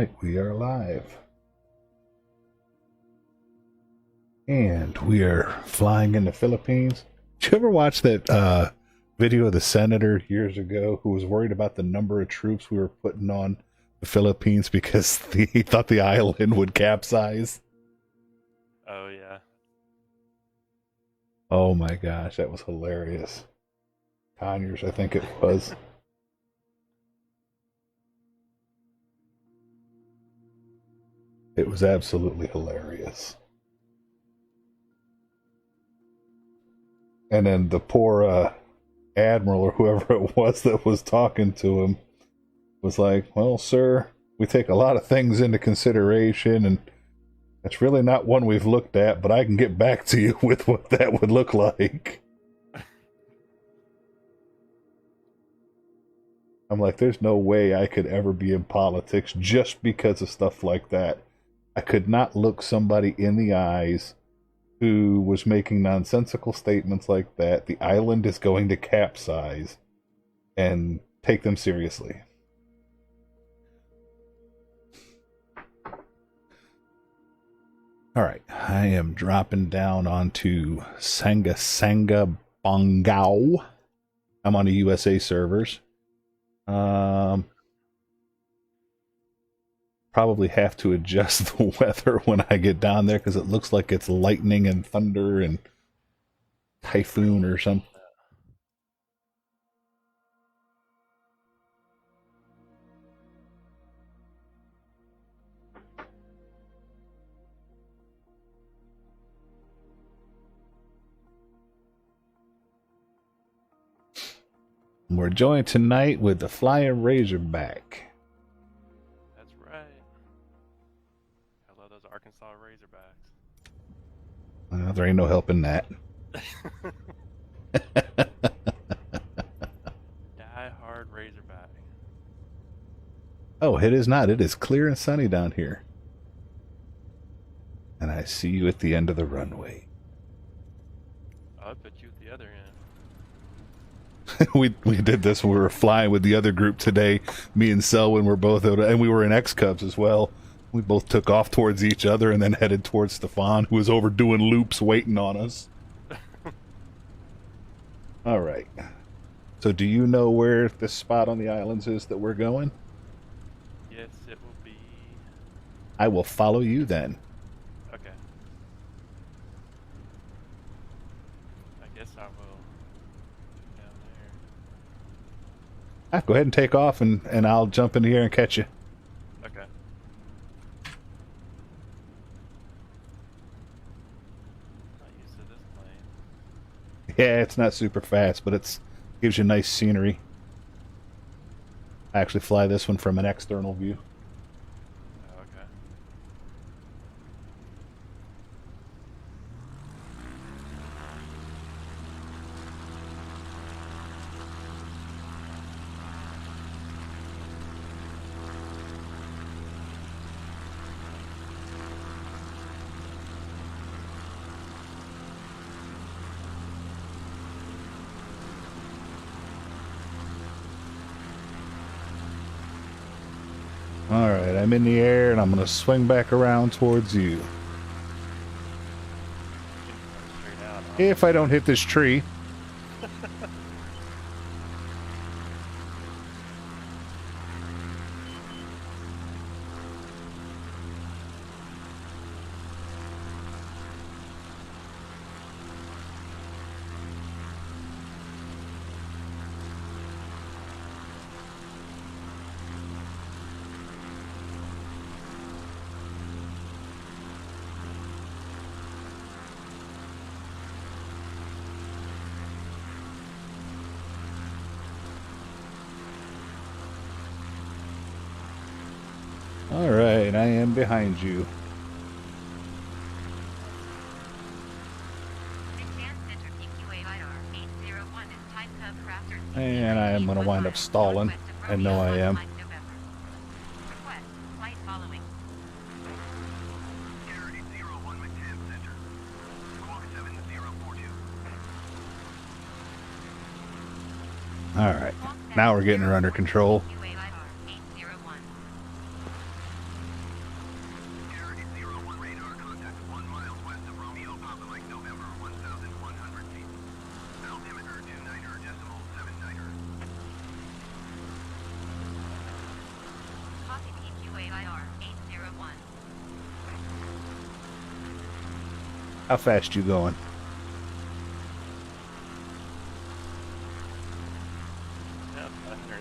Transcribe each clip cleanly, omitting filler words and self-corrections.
Alright, we are live. And we are flying in the Philippines. Did you ever watch that video of the senator years ago who was worried about the number of troops we were putting on the Philippines because he thought the island would capsize? Oh, yeah. Oh my gosh, that was hilarious. Conyers, I think it was. It was absolutely hilarious. And then the poor admiral or whoever it was that was talking to him was like, well, sir, we take a lot of things into consideration, and that's really not one we've looked at, but I can get back to you with what that would look like. I'm like, there's no way I could ever be in politics just because of stuff like that. I could not look somebody in the eyes who was making nonsensical statements like that. The island is going to capsize, and take them seriously. All right, I am dropping down onto Sanga Bongao. I'm on the USA servers. Probably have to adjust the weather when I get down there because it looks like it's lightning and thunder and typhoon or something. We're joined tonight with the Flying Razorback. That's right. I love those Arkansas Razorbacks. There ain't no helping that. Die hard Razorback. Oh, it is not. It is clear and sunny down here. And I see you at the end of the runway. I'll put you at the other end. we did this when we were flying with the other group today. Me and Selwyn were both out, and we were in XCubs as well. We both took off towards each other and then headed towards Stefan, who was over doing loops waiting on us. All right. So do you know where this spot on the islands is that we're going? Yes, it will be... I will follow you then. Okay. I guess I will down there. Go ahead and take off, and I'll jump in the air and catch you. Okay. Not used to this plane. Yeah, it's not super fast, but it's gives you nice scenery. I actually fly this one from an external view. Oh, okay. Alright, I'm in the air, and I'm going to swing back around towards you. Straight out. If I don't hit this tree. Alright, I am behind you. And I am going to wind up stalling. I know I am. Alright, now we're getting her under control. How fast you going? Yeah, 500.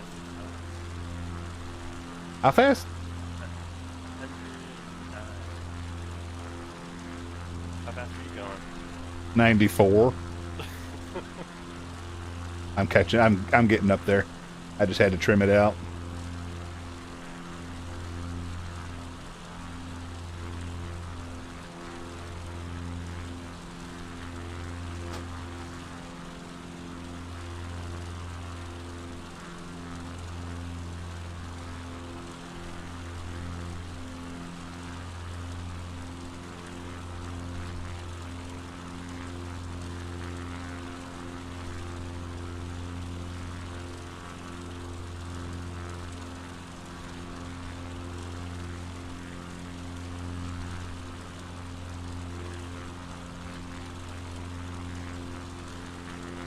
How fast? 109. How fast are you going? 94. I'm catching. I'm getting up there. I just had to trim it out.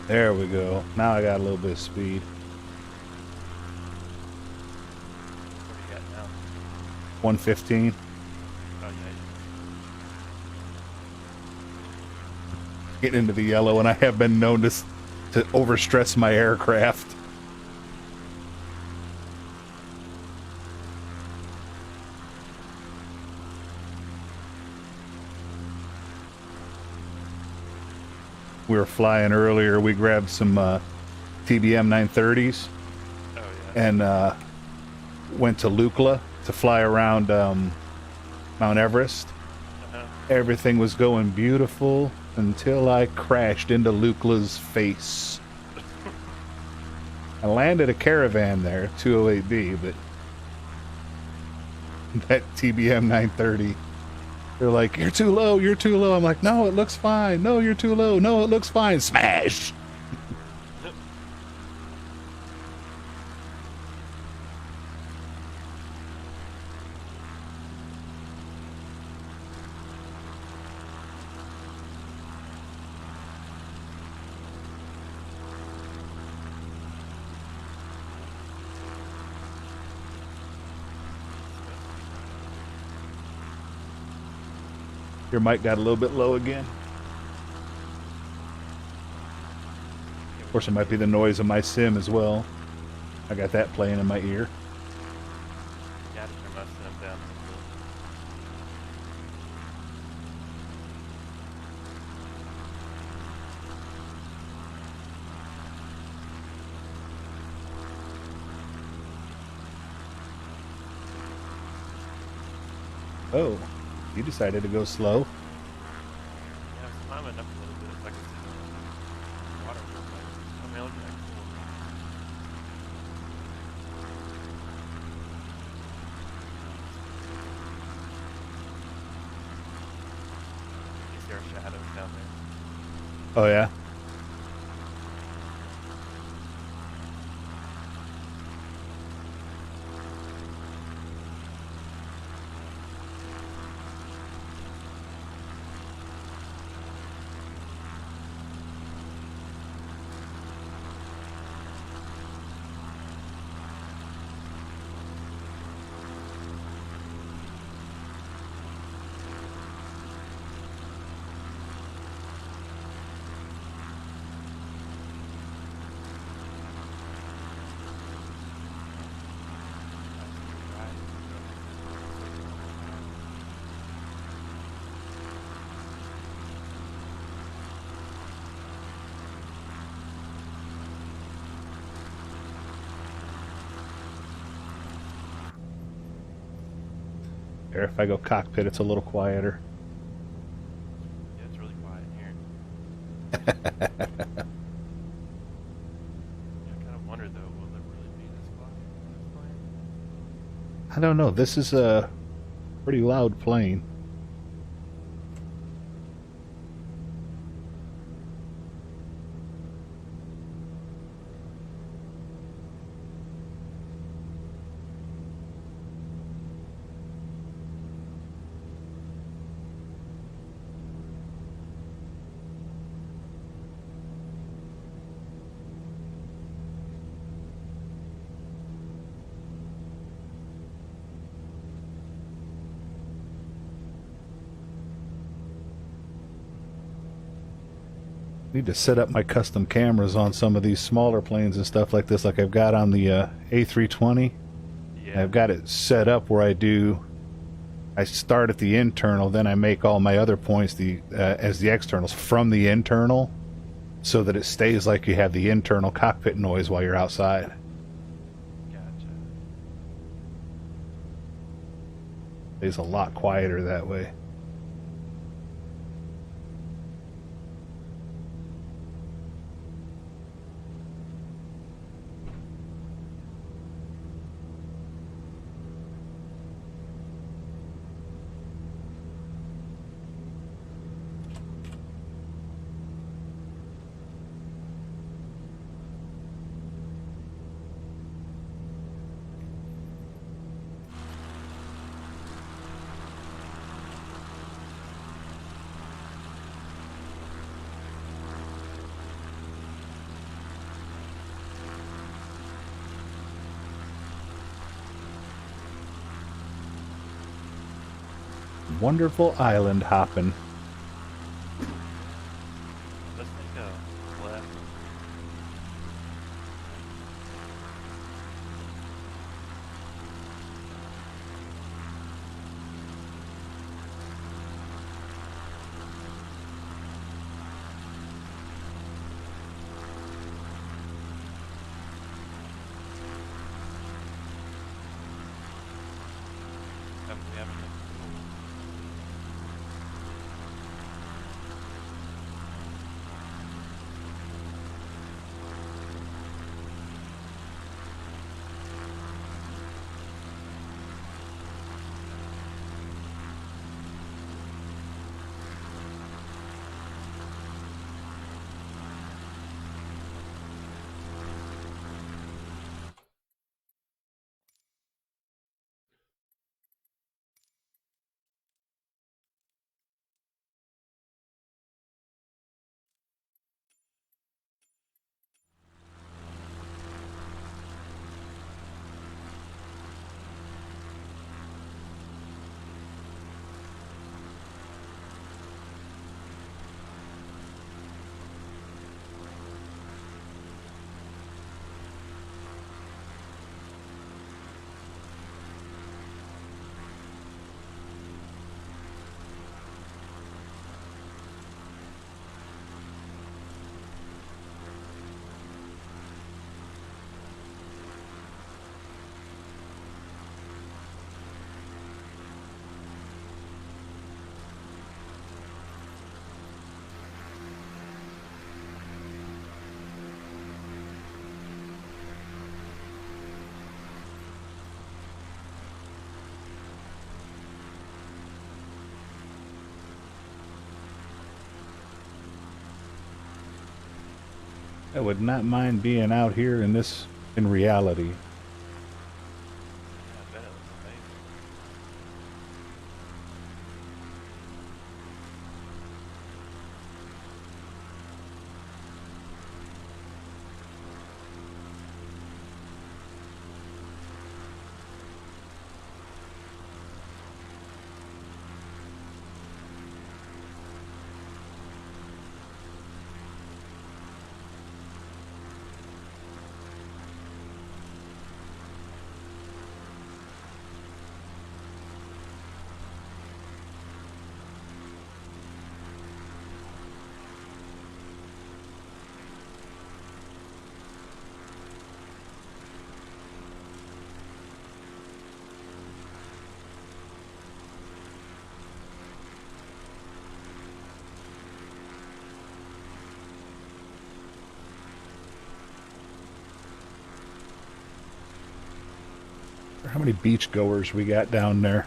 There we go. Now I got a little bit of speed. What do you got now? 115. Oh, yeah. Getting into the yellow, and I have been known to overstress my aircraft. We were flying earlier. We grabbed some TBM 930s Oh, yeah. and went to Lukla to fly around Mount Everest. Everything was going beautiful until I crashed into Lukla's face. I landed a Caravan there, 208B, but that TBM 930, they're like, you're too low, you're too low. I'm like, no, it looks fine. No, you're too low. No, it looks fine. Smash! Your mic got a little bit low again. Of course, it might be the noise of my sim as well. I got that playing in my ear. Yeah, to turn my sim down. Oh, you decided to go slow. Yeah, I was climbing up a little bit so I could see the water real quick. Oh, man, look at that cool. You see our shadows down there. Oh, yeah? Or if I go cockpit, it's a little quieter. Yeah, it's really quiet in here. Yeah, I kind of wonder though, will there really be this quiet in this plane? I don't know. This is a pretty loud plane. Need to set up my custom cameras on some of these smaller planes and stuff like this, like I've got on the A320. Yeah. I've got it set up where I start at the internal, then I make all my other points as the externals from the internal, so that it stays like you have the internal cockpit noise while you're outside. Gotcha. It's a lot quieter that way. Wonderful island hopping. Let's make a left. We haven't I would not mind being out here in reality. Yeah, I bet it looks amazing. How many beach goers we got down there?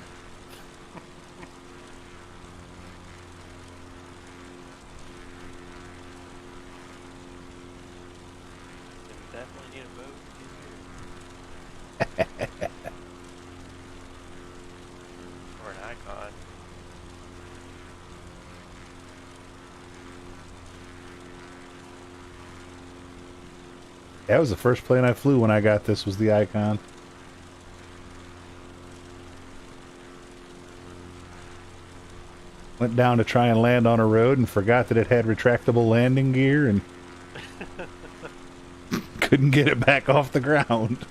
They definitely need a boat here. Or an icon. That was the first plane I flew when I got this, was the Icon. Went down to try and land on a road and forgot that it had retractable landing gear and couldn't get it back off the ground.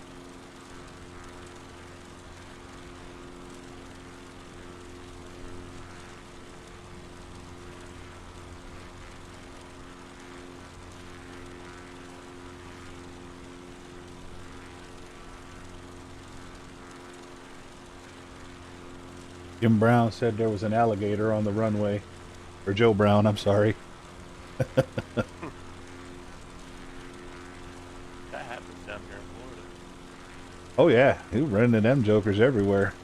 Jim Brown said there was an alligator on the runway. Or Joe Brown, I'm sorry. That happens down here in Florida. Oh yeah, he was running them jokers everywhere.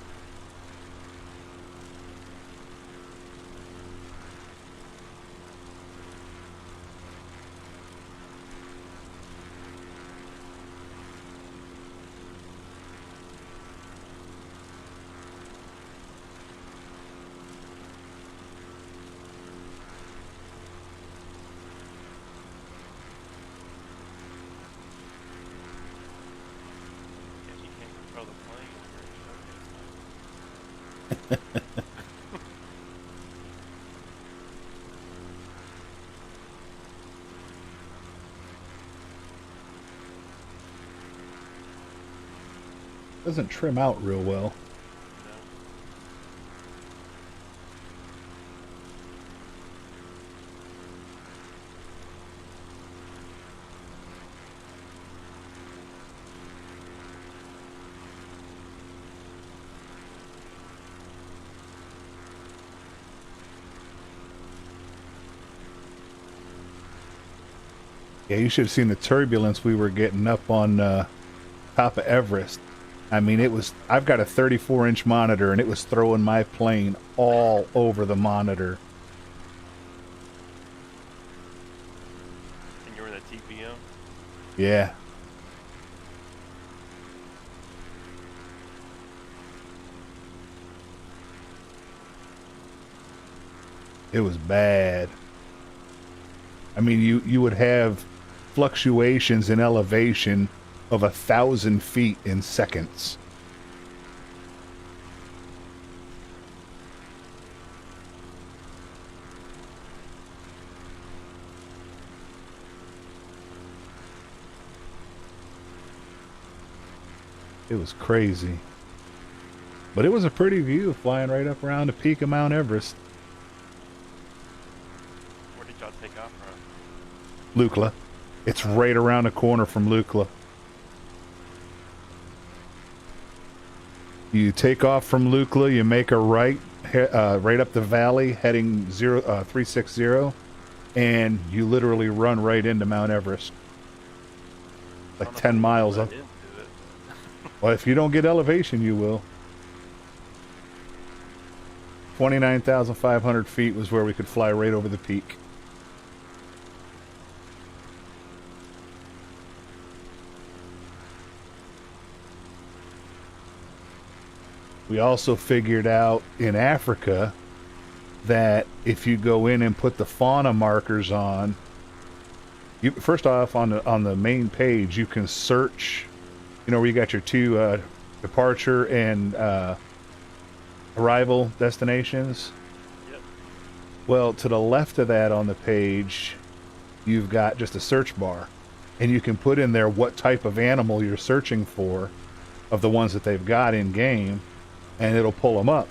If you can't control the plane, you're Doesn't trim out real well. no. Yeah, you should have seen the turbulence we were getting up on top of Everest. I mean, it was, I've got a 34-inch monitor and it was throwing my plane all over the monitor. And you're in the TPM? Yeah. It was bad. I mean, you would have fluctuations in elevation of 1,000 feet in seconds. It was crazy. But it was a pretty view flying right up around the peak of Mount Everest. Where did y'all take off from? Lukla. It's right around the corner from Lukla. You take off from Lukla, you make a right, right up the valley, heading 360, and you literally run right into Mount Everest. Like 10 miles up. Into it. Well, if you don't get elevation, you will. 29,500 feet was where we could fly right over the peak. We also figured out in Africa that if you go in and put the fauna markers on, first off on the main page you can search, you know, where you got your two departure and arrival destinations. Yep. Well, to the left of that on the page, you've got just a search bar, and you can put in there what type of animal you're searching for, of the ones that they've got in game, and it'll pull them up,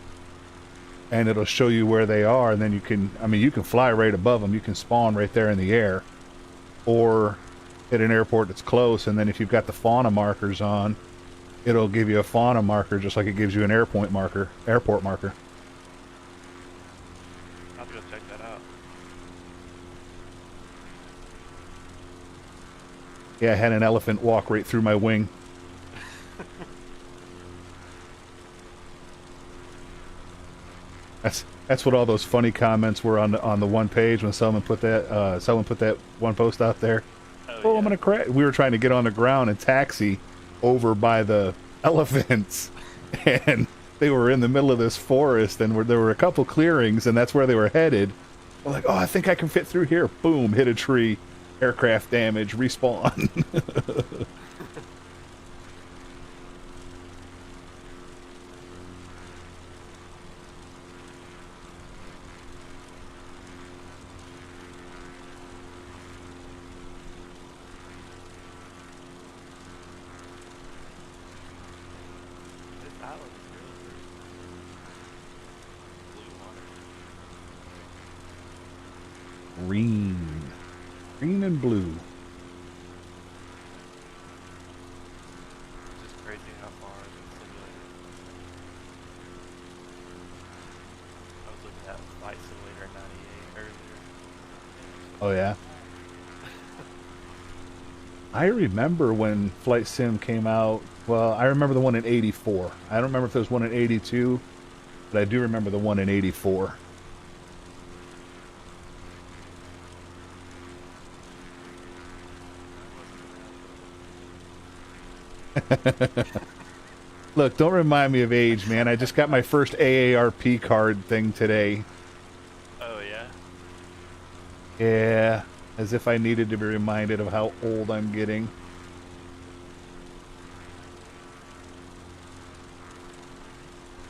and it'll show you where they are, and then you can, I mean, you can fly right above them. You can spawn right there in the air, or at an airport that's close, and then if you've got the fauna markers on, it'll give you a fauna marker just like it gives you an airport marker. I'll have to go check that out. Yeah, I had an elephant walk right through my wing. That's what all those funny comments were on the one page when someone put that one post out there. Oh, yeah. I'm gonna crash. We were trying to get on the ground and taxi over by the elephants, and they were in the middle of this forest, and there were a couple clearings, and that's where they were headed. We're like, oh, I think I can fit through here. Boom, hit a tree, aircraft damage, respawn. Green. Green and blue. It's just crazy how far the simulator. I was looking at Flight Simulator 98 earlier. Oh yeah. I remember when Flight Sim came out. Well, I remember the one in 84. I don't remember if there was one in 82, but I do remember the one in 84. Look, don't remind me of age, man. I just got my first AARP card thing today. Oh yeah. Yeah, as if I needed to be reminded of how old I'm getting.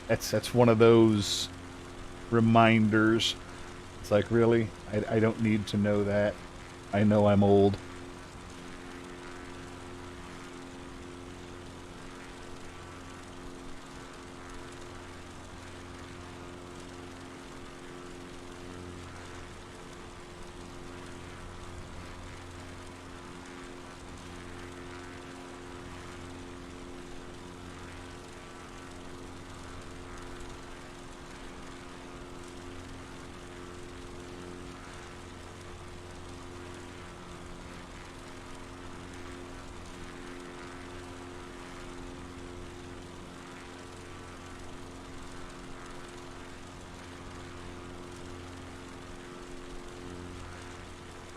That's one of those reminders. It's like, really? I don't need to know that. I know I'm old.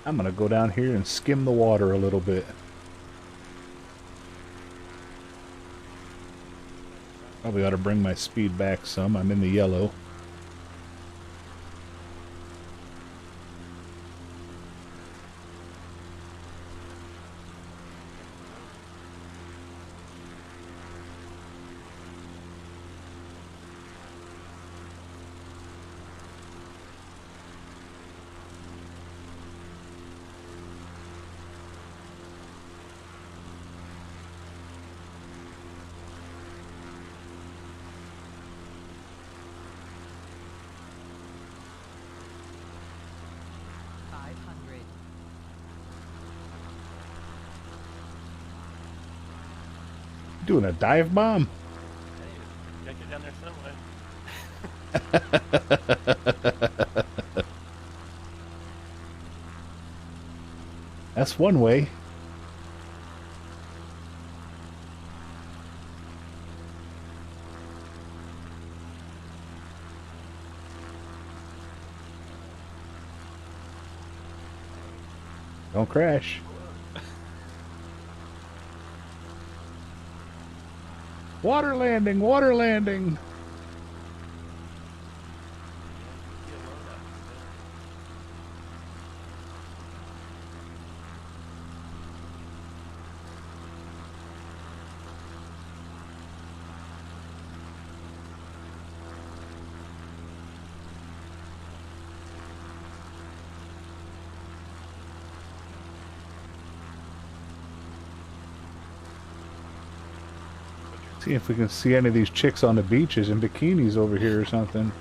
I'm gonna go down here and skim the water a little bit. Probably ought to bring my speed back some. I'm in the yellow. Doing a dive bomb? Hey, gotta get down there some way. That's one way. Don't crash. Water landing, water landing. See if we can see any of these chicks on the beaches in bikinis over here or something.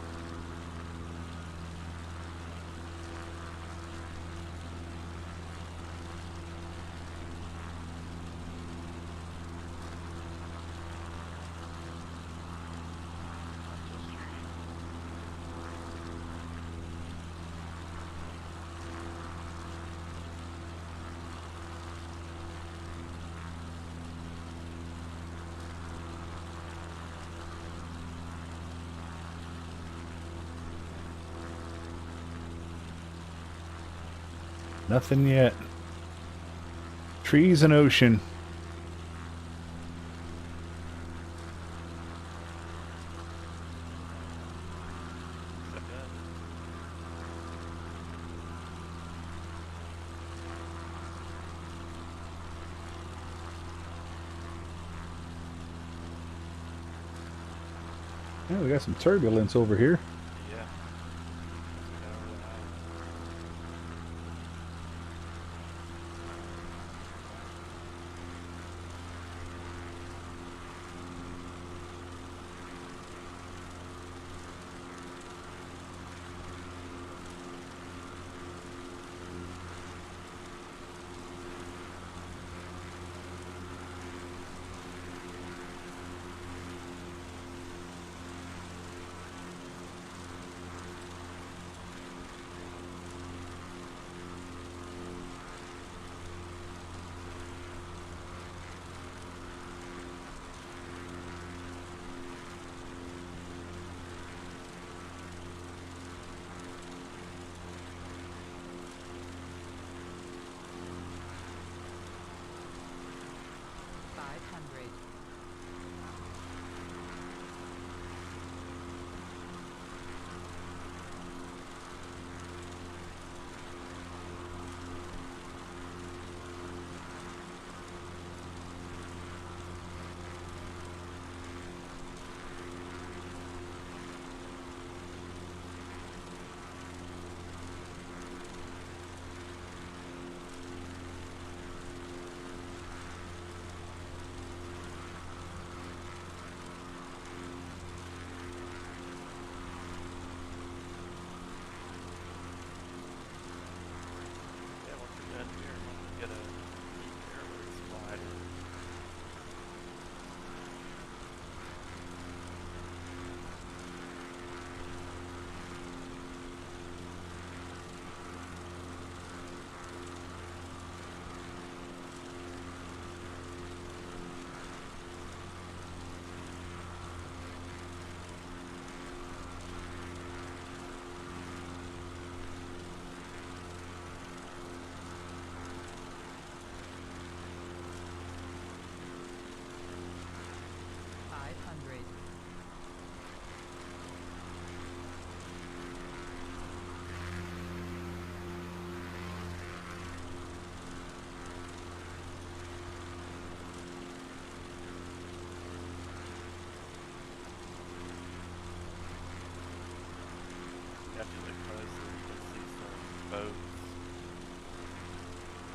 Nothing yet. Trees and ocean. Yeah, we got some turbulence over here. Yeah.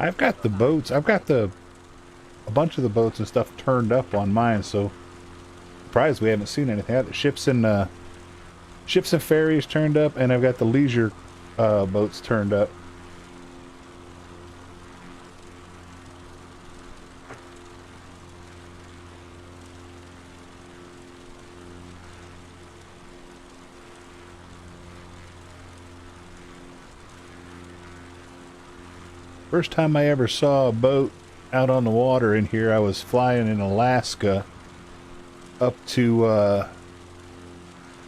I've got the boats. I've got a bunch of the boats and stuff turned up on mine, so surprised we haven't seen anything. I got the ships and ferries turned up, and I've got the leisure boats turned up. First time I ever saw a boat out on the water in here, I was flying in Alaska up to, I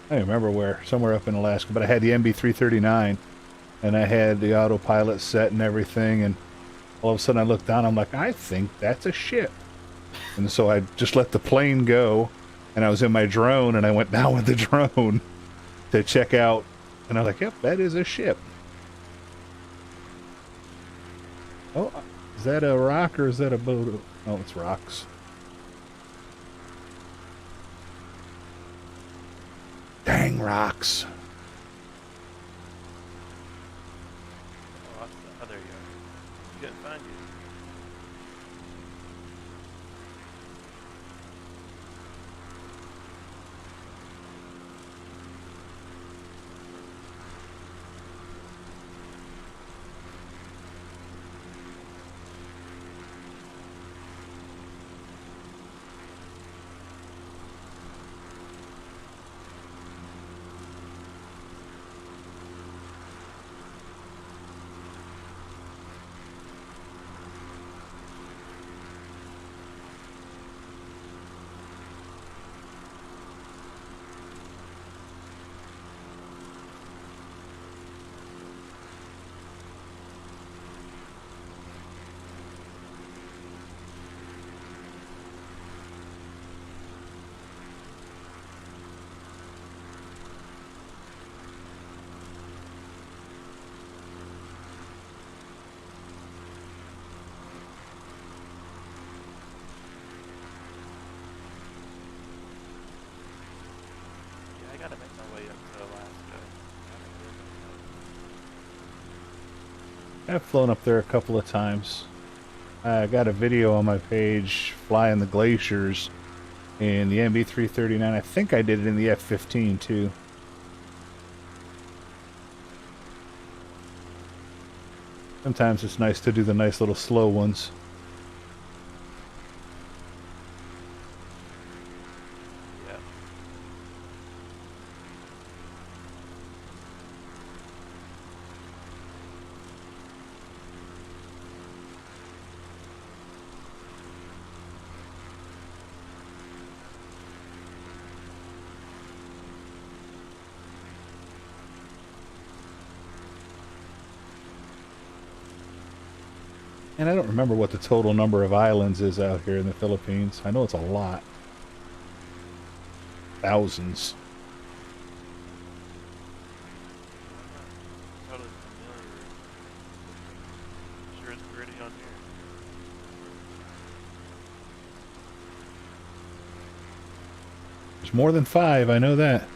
don't remember where, somewhere up in Alaska, but I had the MB339 and I had the autopilot set and everything, and all of a sudden I looked down, I'm like, I think that's a ship. And so I just let the plane go, and I was in my drone, and I went down with the drone to check out, and I was like, yep, that is a ship. Oh, is that a rock or is that a boat? Oh, it's rocks. Dang rocks. Oh, that's the other yard. You couldn't find you. I gotta make my way up to Alaska. I've flown up there a couple of times. I got a video on my page flying the glaciers in the MB339. I think I did it in the F-15 too. Sometimes it's nice to do the nice little slow ones. Yeah. And I don't remember what the total number of islands is out here in the Philippines. I know it's a lot. Thousands. I'm not totally familiar. Sure it's pretty on here. There's more than 5, I know that.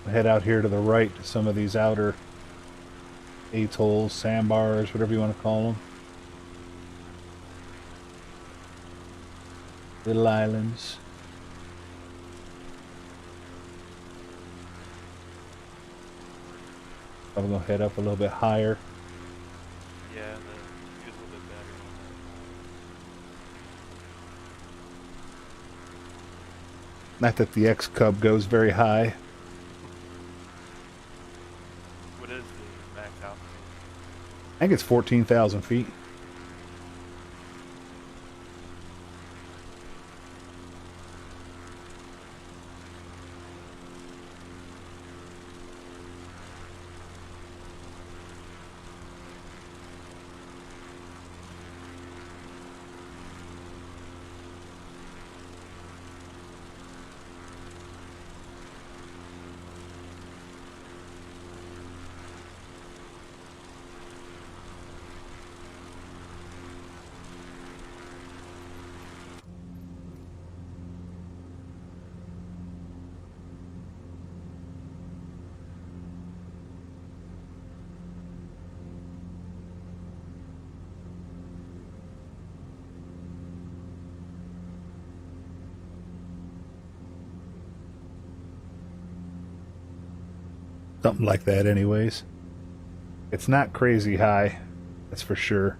Head out here to the right to some of these outer atolls, sandbars, whatever you want to call them. Little islands. I'm going to head up a little bit higher. Yeah, the view's a little bit better on Not that the XCub goes very high. that. What is the max altitude? I think it's 14,000 feet. Something like that, anyways. It's not crazy high, that's for sure.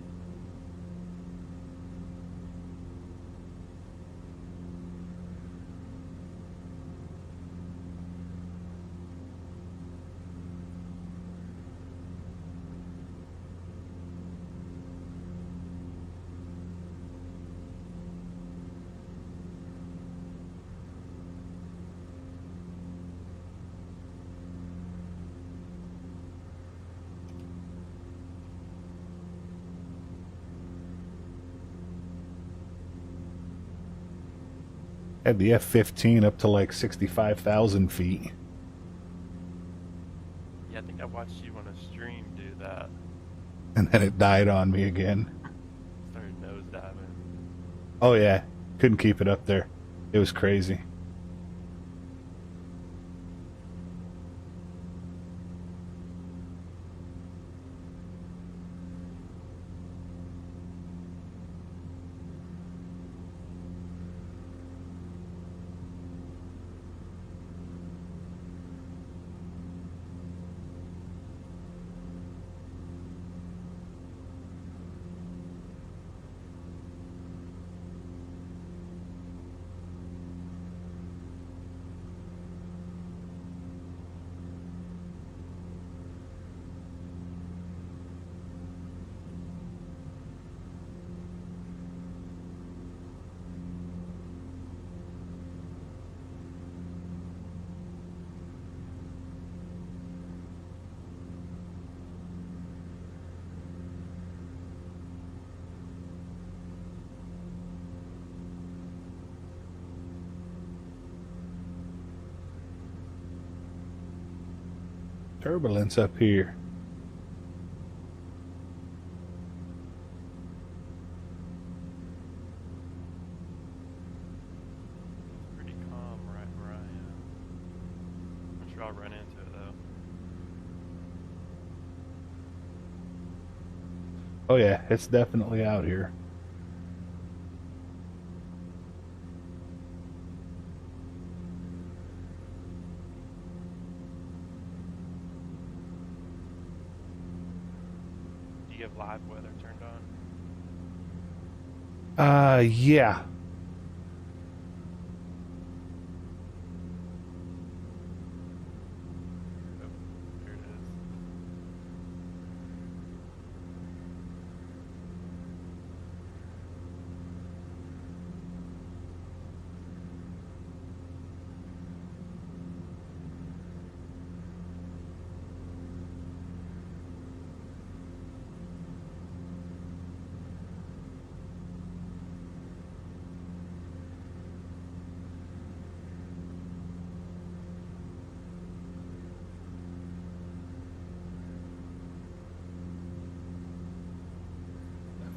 Had the F-15 up to like 65,000 feet. Yeah, I think I watched you on a stream do that. And then it died on me again. Started nosediving. Oh yeah, couldn't keep it up there. It was crazy. Turbulence up here. It's pretty calm right where I am. I'm sure I'll run into it though. Oh yeah, it's definitely out here. Do you have live weather turned on? Yeah. Oh, there it is.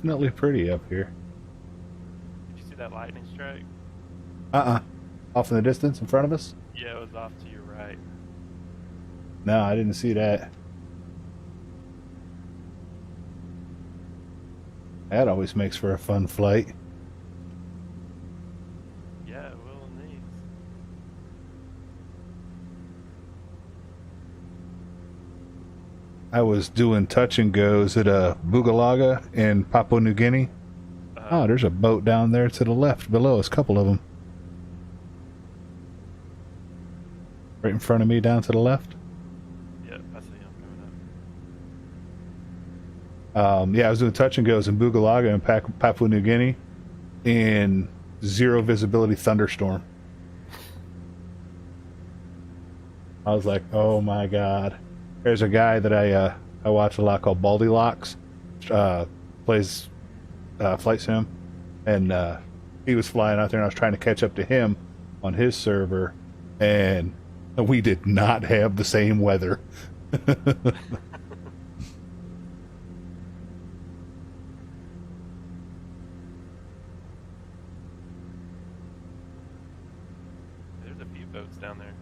Definitely pretty up here. Did you see that lightning strike? Off in the distance in front of us? Yeah, it was off to your right. No, I didn't see that. That always makes for a fun flight. Yeah, it will in these. I was doing touch and goes at a Bugalaga in Papua New Guinea. Oh, there's a boat down there to the left below us, a couple of them. Right in front of me down to the left. Yep, I see him coming up. Yeah, I was doing touch and goes in Bugalaga in Papua New Guinea in zero visibility thunderstorm. I was like, oh my god. There's a guy that I watch a lot called Baldy Locks, plays flight sim, and he was flying out there and I was trying to catch up to him on his server, and we did not have the same weather. There's a few boats down there.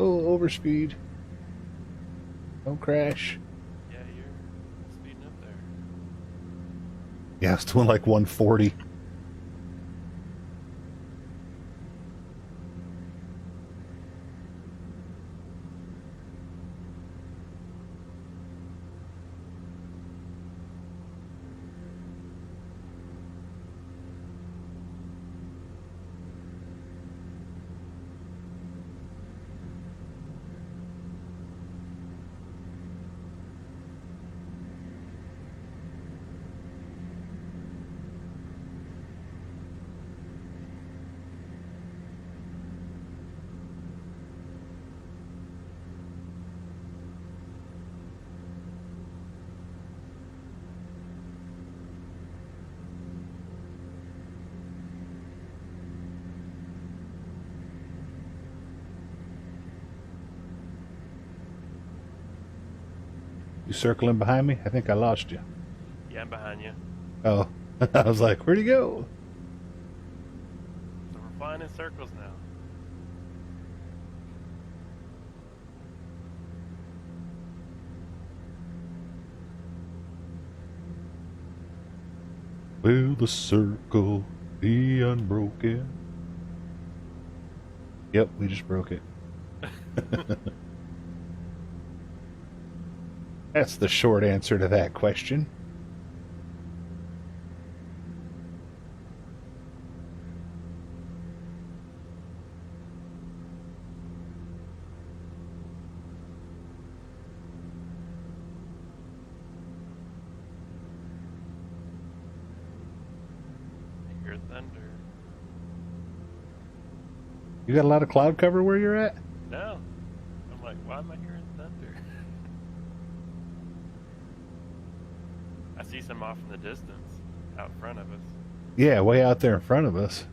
Oh, overspeed. Don't crash. Yeah, you're speeding up there. Yeah, it's doing like 140. You circling behind me? I think I lost you. Yeah, I'm behind you. Oh, I was like, where'd he go? So we're flying in circles now. Will the circle be unbroken? Yep, we just broke it. That's the short answer to that question. I hear thunder. You got a lot of cloud cover where you're at? No. I'm like, why am I hearing thunder? I see some off in the distance, out in front of us. Yeah, way out there in front of us.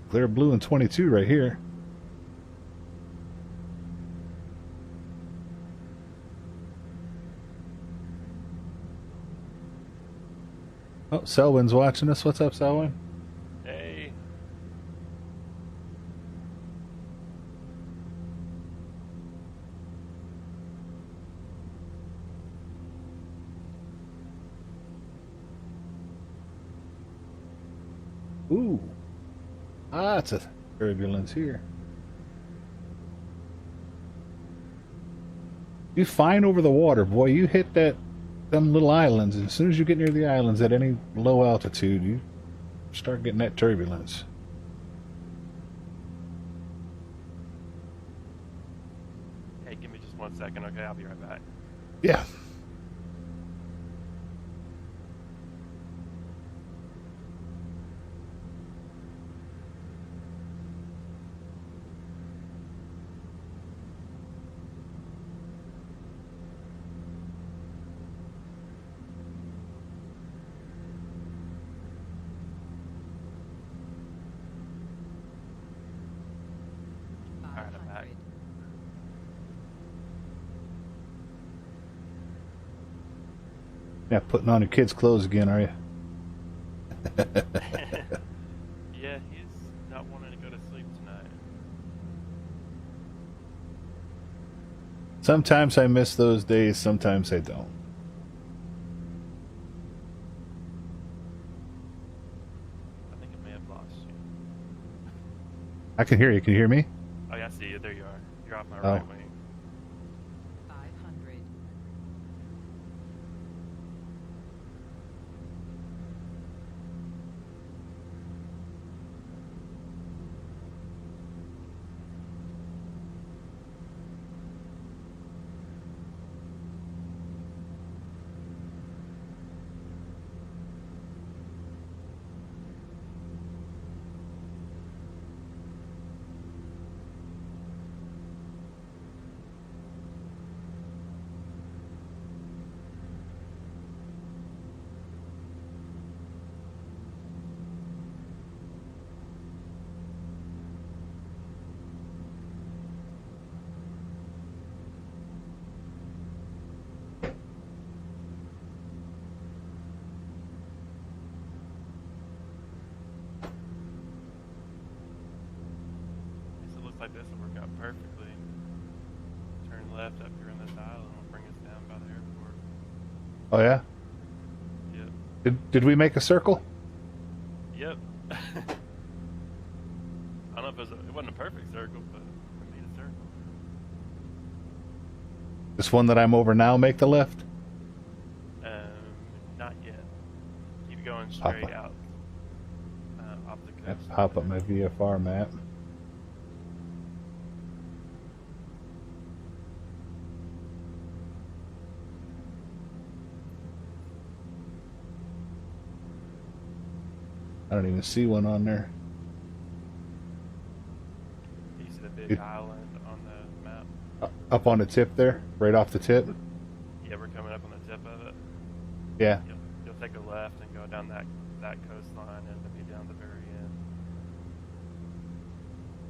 Clear blue and 22 right here. Oh, Selwyn's watching us. What's up, Selwyn? Hey. Ooh. Ah, it's a turbulence here. You fine over the water, boy. You hit them little islands, and as soon as you get near the islands at any low altitude, you start getting that turbulence. Hey, give me just 1 second, okay? I'll be right back. Yeah. Alright, I'm back. Yeah, putting on your kids' clothes again, are you? Yeah, he's not wanting to go to sleep tonight. Sometimes I miss those days, sometimes I don't. I think I may have lost you. I can hear you. Can you hear me? Oh yeah, I see you. There you are. You're off my Oh. right wing. 500. like this will work out perfectly. Turn left up here on this island will bring us down by the airport. Oh yeah. Yep. Did we make a circle? Yep. I don't know if it wasn't a perfect circle, but we made a circle. This one that I'm over now make the left? Not yet. Keep going straight out off the coast. Pop up my VFR map. I don't even see one on there. You see the big island on the map? Up on the tip there? Right off the tip? Yeah, we're coming up on the tip of it. Yeah. You'll take a left and go down that coastline and it'll be down the very end.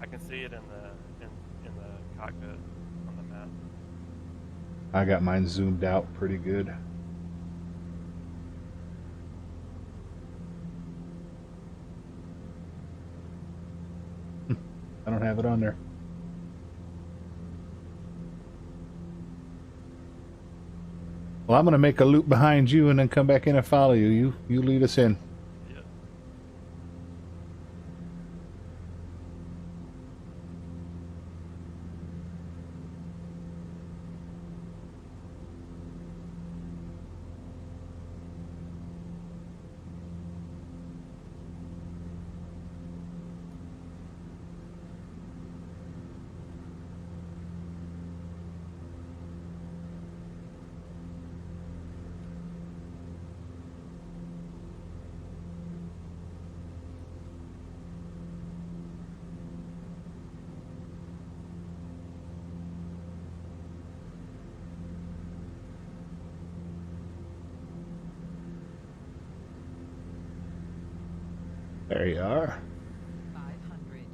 I can see it in the cockpit on the map. I got mine zoomed out pretty good. I don't have it on there. Well, I'm going to make a loop behind you and then come back in and follow you. You lead us in. Yeah. There you are. 500.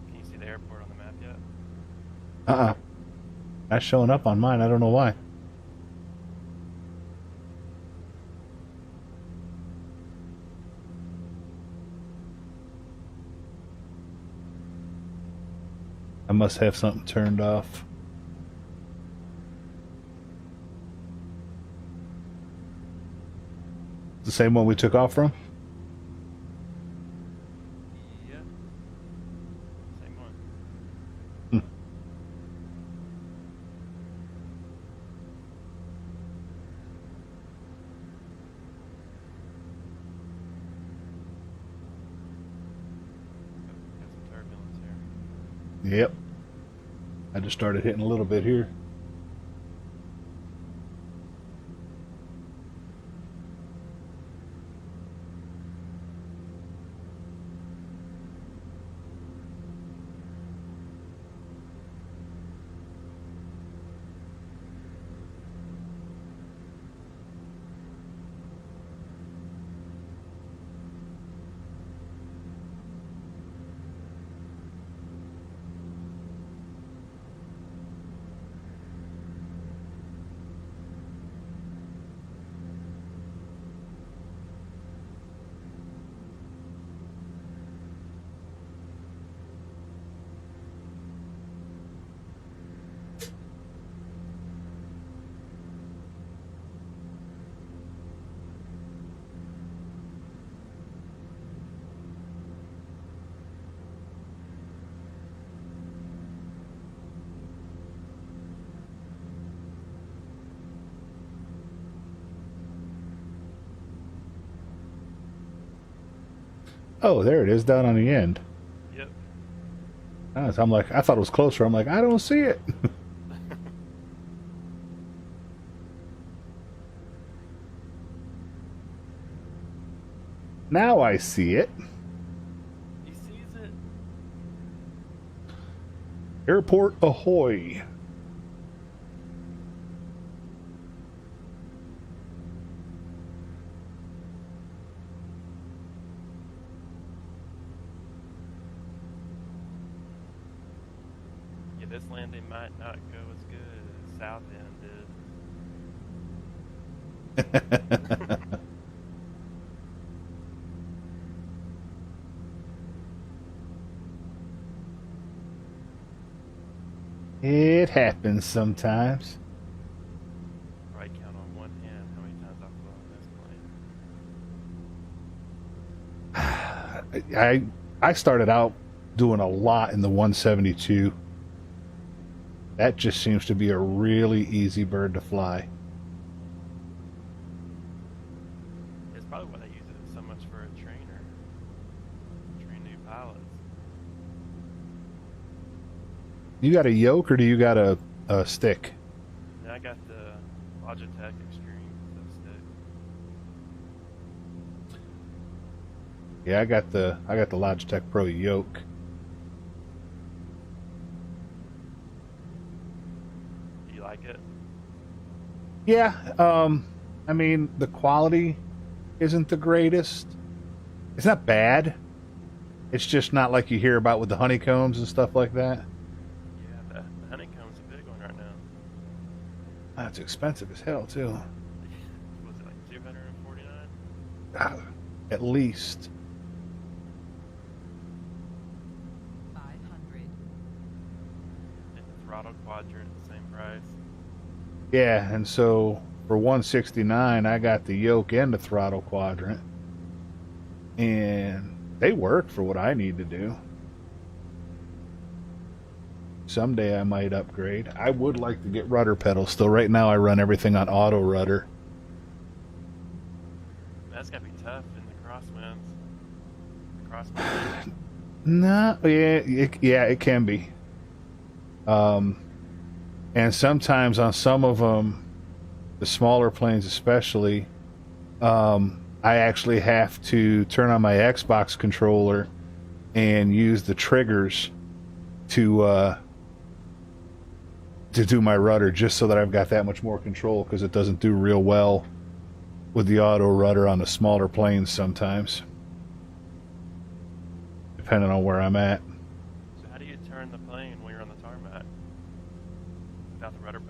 Can you see the airport on the map yet? Not showing up on mine. I don't know why. I must have something turned off. The same one we took off from? Yeah. Same one. Got some turbulence here. Yep. I just started hitting a little bit here. Oh, there it is down on the end. Yep. Nice. I'm like, I thought it was closer. I'm like, I don't see it. Now I see it. He sees it. Airport ahoy. Yeah, this landing might not go as good as South End did. It happens sometimes. Probably count on one hand how many times I've flown this plane. I started out doing a lot in the 172. That just seems to be a really easy bird to fly. It's probably why they use it so much for a trainer. Train new pilots. You got a yoke or do you got a stick? And I got the Logitech Extreme stick. Yeah, I got the Logitech Pro Yoke. Do you like it? Yeah, I mean the quality isn't the greatest. It's not bad. It's just not like you hear about with the honeycombs and stuff like that. Yeah, the honeycomb's a big one right now. That's expensive as hell too. Was it like $249? At least. 500. And the throttle quadrant, same price. Yeah, and so for 169 I got the yoke and the throttle quadrant. And they work for what I need to do. Someday I might upgrade. I would like to get rudder pedals still. Right now I run everything on auto rudder. That's gotta be tough in the crosswinds. No, yeah, it can be. And sometimes on some of them, the smaller planes especially, I actually have to turn on my Xbox controller and use the triggers to do my rudder, just so that I've got that much more control, because it doesn't do real well with the auto rudder on the smaller planes sometimes, depending on where I'm at. So how do you turn the plane when you're on the tarmac? Without the rudder?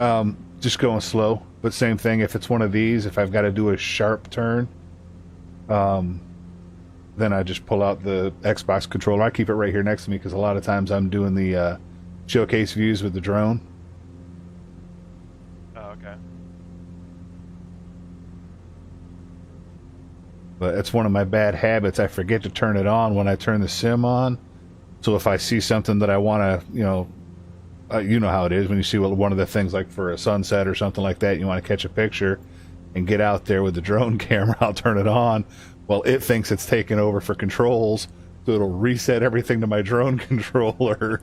Just going slow, but same thing. If it's one of these, if I've got to do a sharp turn, then I just pull out the Xbox controller. I keep it right here next to me because a lot of times I'm doing the showcase views with the drone. Oh, okay. But it's one of my bad habits. I forget to turn it on when I turn the sim on. So if I see something that I want to, you know how it is when you see one of the things like for a sunset or something like that, you want to catch a picture and get out there with the drone camera, I'll turn it on. Well, it thinks it's taken over for controls, so it'll reset everything to my drone controller.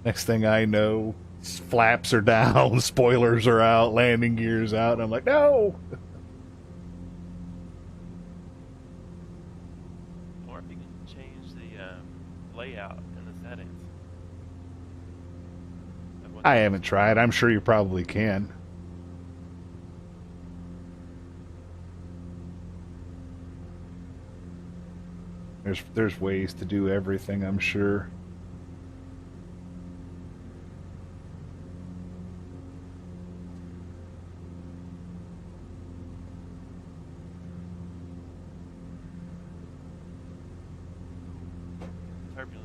Next thing I know, flaps are down, spoilers are out, landing gear's out, and I'm like, no! Or if you can change the layout in the settings. I haven't tried. I'm sure you probably can. There's ways to do everything, I'm sure. Turbulence.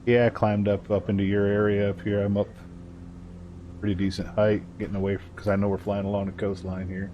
Yeah, I climbed up into your area up here. I'm up pretty decent height, getting away because I know we're flying along the coastline here.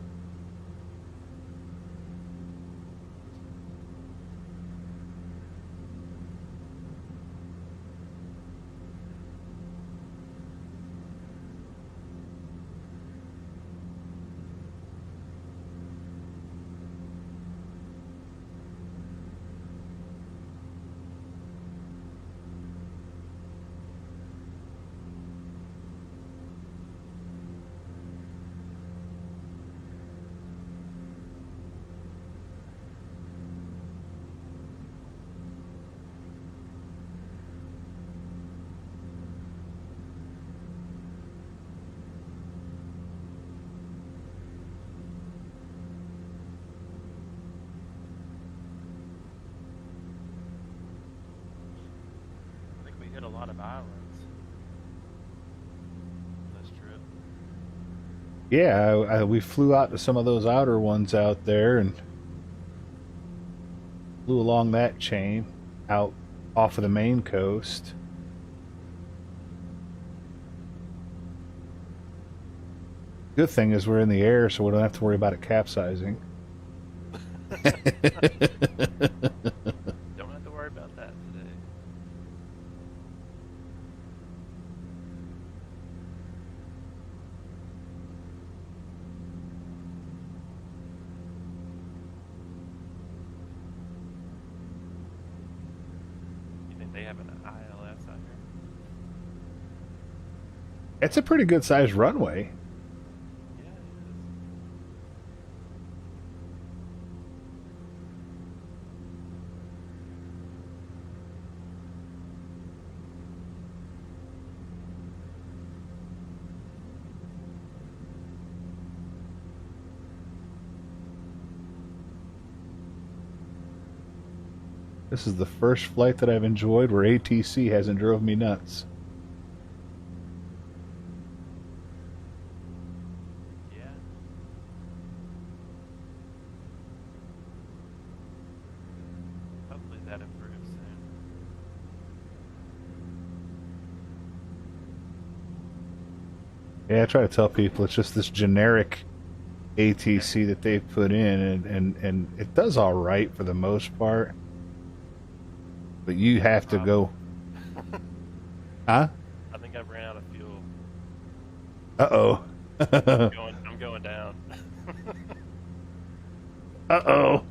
lot of islands on this trip. Yeah, we flew out to some of those outer ones out there and flew along that chain out off of the main coast. Good thing is we're in the air, so we don't have to worry about it capsizing. Don't have to worry about that today. You think they have an ILS out here? It's a pretty good sized runway. Yeah, it is. This is the first flight that I've enjoyed where ATC hasn't drove me nuts. Yeah. Hopefully that improves soon. Yeah, I try to tell people it's just this generic ATC that they've put in, and it does all right for the most part. But you have to go. Huh? I think I've ran out of fuel. Uh-oh. I'm going down. Uh-oh.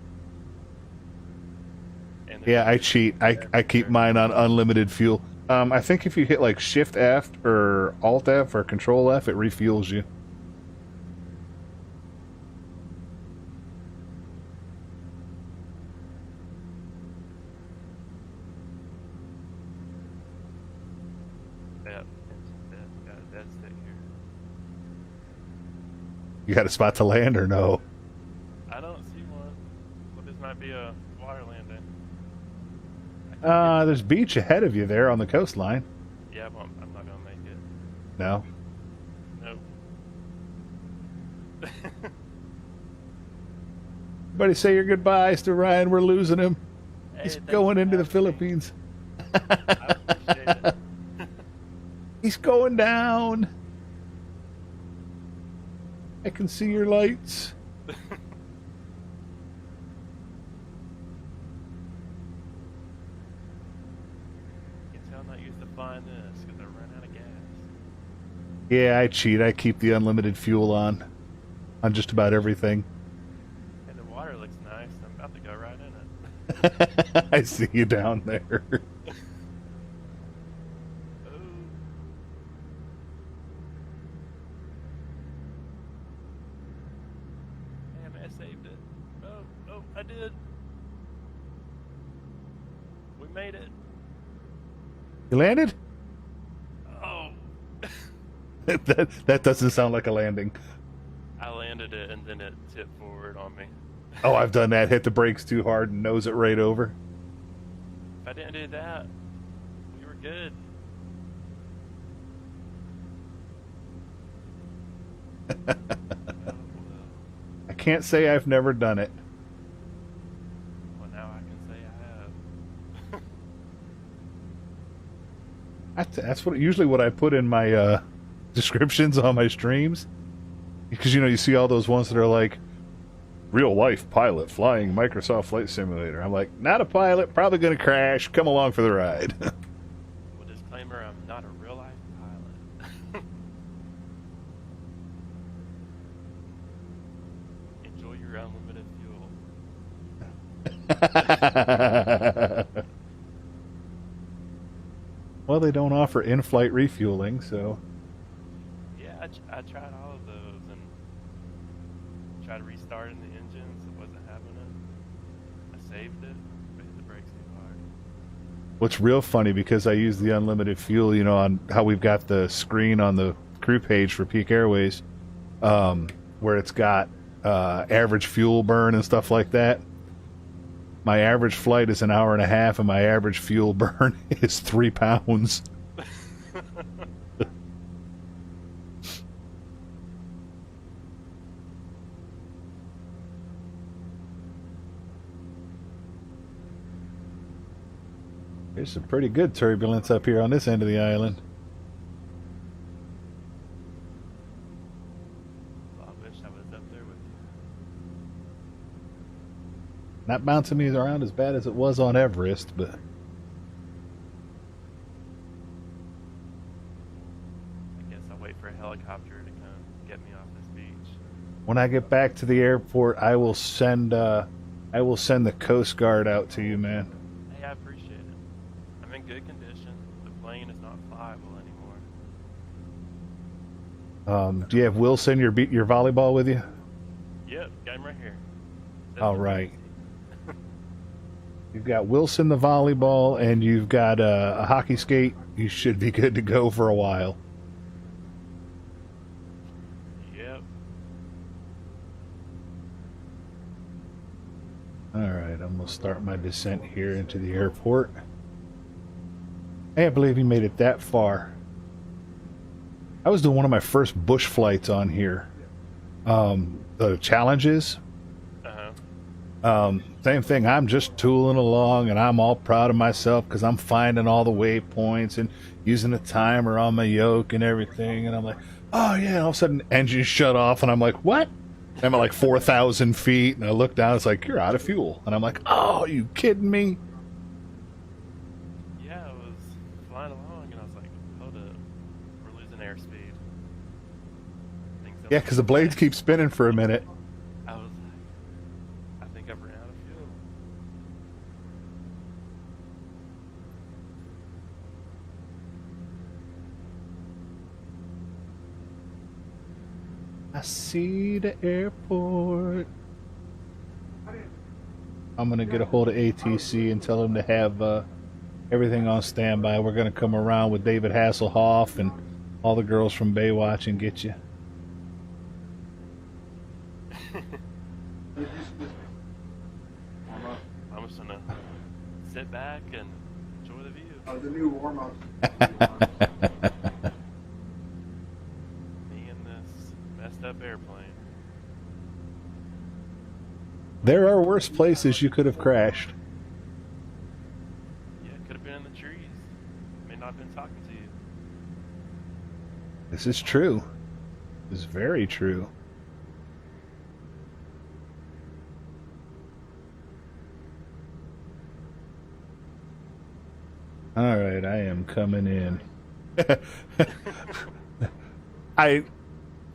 And Yeah, I cheat. I keep mine on unlimited fuel. I think if you hit like Shift F or Alt F or Control F, it refuels you. got a dead stick here. You got a spot to land or no? I don't see one. Well, this might be a water landing. There's beach ahead of you there on the coastline. Yeah, well, I'm not gonna make it. No. Nope. Everybody say your goodbyes to Ryan. We're losing him. Hey, He's thanks going for into the having me. Philippines. I appreciate it. He's going down. I can see your lights. You can tell I'm not used to flying this because I ran out of gas. Yeah, I cheat. I keep the unlimited fuel on just about everything. And the water looks nice. I'm about to go right in it. I see you down there. Oh. Damn, I saved it. Oh, I did. We made it. You landed? Oh. that doesn't sound like a landing. I landed it and then it tipped forward on me. Oh, I've done that. Hit the brakes too hard and nose it right over. If I didn't do that, we were good. Oh, well. I can't say I've never done it. Well, now I can say I have. That's usually what I put in my descriptions on my streams. Because, you see all those ones that are like, real life pilot flying Microsoft Flight Simulator. I'm like, not a pilot, probably going to crash. Come along for the ride. Well, disclaimer, I'm not a real life pilot. Enjoy your unlimited fuel. Well, they don't offer in-flight refueling, so... Yeah, I tried all of those and tried restarting the engines. It wasn't having it. I saved it, but hit the brakes too hard. What's real funny, because I use the unlimited fuel, on how we've got the screen on the crew page for Peak Airways, where it's got average fuel burn and stuff like that. My average flight is an hour and a half, and my average fuel burn is 3 pounds. There's some pretty good turbulence up here on this end of the island. I wish I was up there with you. Not bouncing me around as bad as it was on Everest, but I guess I'll wait for a helicopter to come get me off this beach. when I get back to the airport, I will send the Coast Guard out to you, man. Hey, I appreciate it. I'm in good condition. The plane is not flyable anymore. Do you have Wilson, your volleyball, with you? Yep, got him right here. All right. You've got Wilson the volleyball, and you've got a hockey skate. You should be good to go for a while. Yep. All right, I'm going to start my descent here into the airport. I can't believe you made it that far. I was doing one of my first bush flights on here. The challenges. Same thing. I'm just tooling along, and I'm all proud of myself because I'm finding all the waypoints and using the timer on my yoke and everything. And I'm like, oh yeah. And all of a sudden, engine shut off, and I'm like, what? I'm at like 4,000 feet, and I look down. It's like, you're out of fuel, and I'm like, oh, are you kidding me? Yeah, I was flying along, and I was like, hold up, we're losing airspeed. Yeah, because the blades keep spinning for a minute. I was like, I think I've run out of fuel. I see the airport. I'm going to get a hold of ATC and tell them to have everything on standby. We're going to come around with David Hasselhoff and all the girls from Baywatch and get you. I'm just gonna sit back and enjoy the view. The new warm-up. Me and this messed up airplane. There are worse places you could have crashed. Yeah, could have been in the trees. May not have been talking to you. This is true. This is very true. All right, I am coming in. I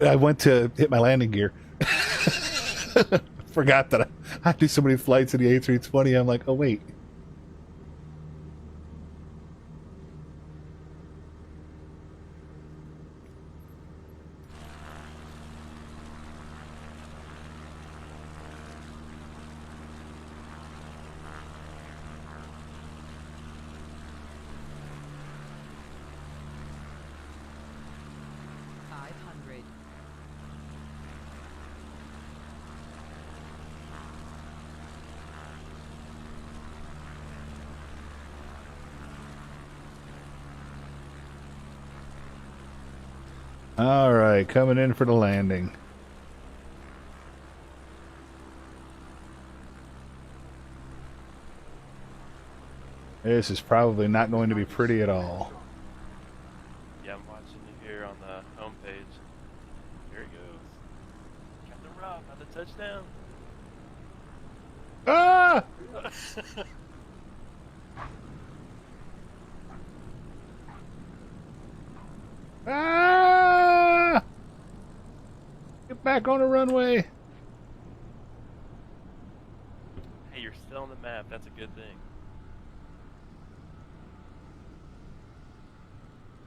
went to hit my landing gear. Forgot that I do so many flights in the A320. I'm like, oh wait. All right, coming in for the landing. This is probably not going to be pretty at all. Yeah, I'm watching you here on the homepage. Here it goes. Captain Robb on the touchdown. Ah! Ah! Get back on the runway. Hey, you're still on the map. That's a good thing.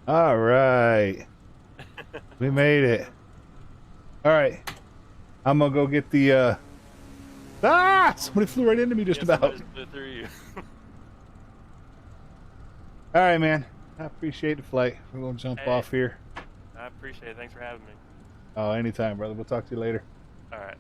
All right. We made it. All right. I'm going to go get the... Ah! Somebody flew right into me just about. Somebody flew through you. All right, man. I appreciate the flight. We're going to jump off here. I appreciate it. Thanks for having me. Oh, anytime, brother. We'll talk to you later. All right.